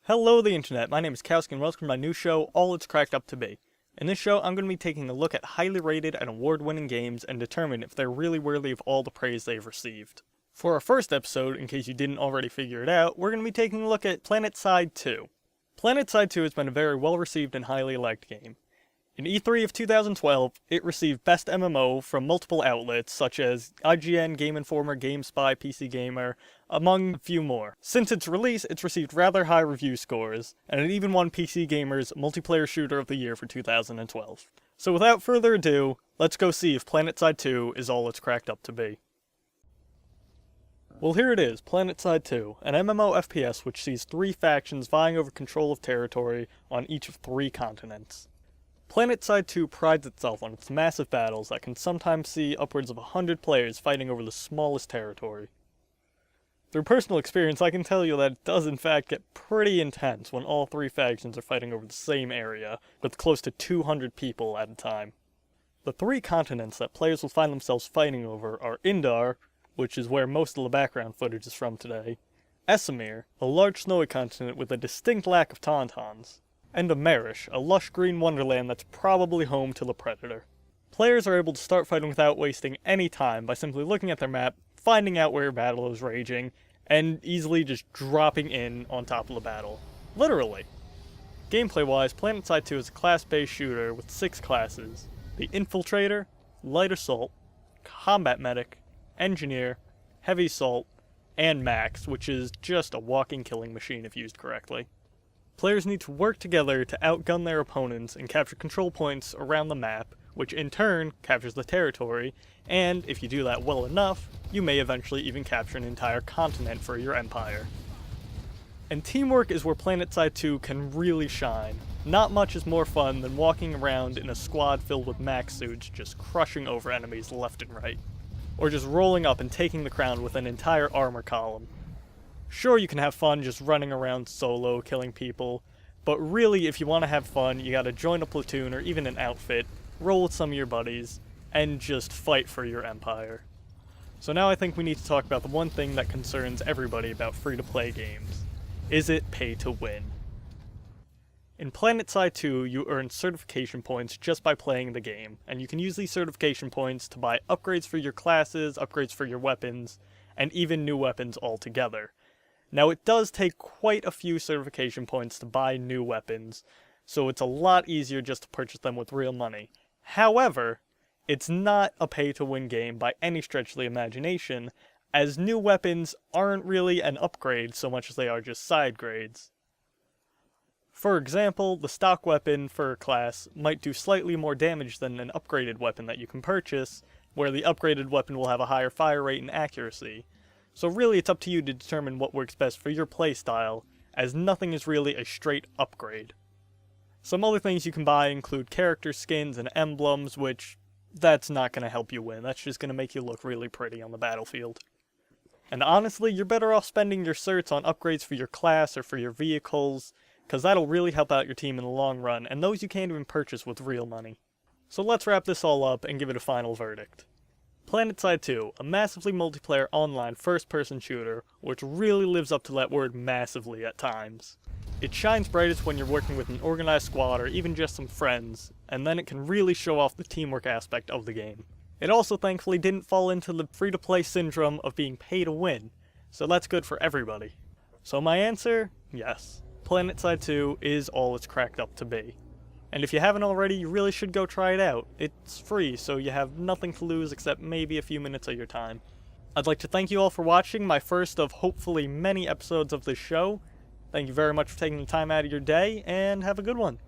Hello the internet, my name is Kowski and welcome to my new show, All It's Cracked Up to Be. In this show, I'm going to be taking a look at highly rated and award-winning games and determine if they're really worthy of all the praise they've received. For our first episode, in case you didn't already figure it out, we're going to be taking a look at Planetside 2. Planetside 2 has been a very well-received and highly liked game. In E3 of 2012, it received Best MMO from multiple outlets such as IGN, Game Informer, GameSpy, PC Gamer, among a few more. Since its release, it's received rather high review scores, and it even won PC Gamer's Multiplayer Shooter of the Year for 2012. So without further ado, let's go see if Planetside 2 is all it's cracked up to be. Well, here it is, Planetside 2, an MMO FPS which sees three factions vying over control of territory on each of three continents. Planetside 2 prides itself on its massive battles that can sometimes see upwards of 100 players fighting over the smallest territory. Through personal experience, I can tell you that it does in fact get pretty intense when all three factions are fighting over the same area, with close to 200 people at a time. The three continents that players will find themselves fighting over are Indar, which is where most of the background footage is from today, Esamir, a large snowy continent with a distinct lack of tauntauns, and Amerish, a lush green wonderland that's probably home to the Predator. Players are able to start fighting without wasting any time by simply looking at their map, finding out where a battle is raging, and easily just dropping in on top of the battle. Literally. Gameplay-wise, Planetside 2 is a class-based shooter with 6 classes: the Infiltrator, Light Assault, Combat Medic, Engineer, Heavy Assault, and Max, which is just a walking killing machine if used correctly. Players need to work together to outgun their opponents and capture control points around the map, which in turn captures the territory, and if you do that well enough, you may eventually even capture an entire continent for your empire. And teamwork is where Planetside 2 can really shine. Not much is more fun than walking around in a squad filled with max suits just crushing over enemies left and right, or just rolling up and taking the crown with an entire armor column. Sure, you can have fun just running around solo, killing people, but really if you want to have fun, you gotta join a platoon or even an outfit, roll with some of your buddies, and just fight for your empire. So now I think we need to talk about the one thing that concerns everybody about free-to-play games. Is it pay to win? In Planetside 2, you earn certification points just by playing the game, and you can use these certification points to buy upgrades for your classes, upgrades for your weapons, and even new weapons altogether. Now it does take quite a few certification points to buy new weapons, so it's a lot easier just to purchase them with real money. However, it's not a pay-to-win game by any stretch of the imagination, as new weapons aren't really an upgrade so much as they are just side grades. For example, the stock weapon for a class might do slightly more damage than an upgraded weapon that you can purchase, where the upgraded weapon will have a higher fire rate and accuracy. So really it's up to you to determine what works best for your playstyle, as nothing is really a straight upgrade. Some other things you can buy include character skins and emblems, which that's not going to help you win, that's just going to make you look really pretty on the battlefield. And honestly, you're better off spending your certs on upgrades for your class or for your vehicles, because that'll really help out your team in the long run, and those you can't even purchase with real money. So let's wrap this all up and give it a final verdict. Planetside 2, a massively multiplayer online first-person shooter, which really lives up to that word massively at times. It shines brightest when you're working with an organized squad or even just some friends, and then it can really show off the teamwork aspect of the game. It also thankfully didn't fall into the free-to-play syndrome of being pay to win, so that's good for everybody. So my answer? Yes. Planetside 2 is all it's cracked up to be. And if you haven't already, you really should go try it out. It's free, so you have nothing to lose except maybe a few minutes of your time. I'd like to thank you all for watching my first of hopefully many episodes of this show. Thank you very much for taking the time out of your day, and have a good one.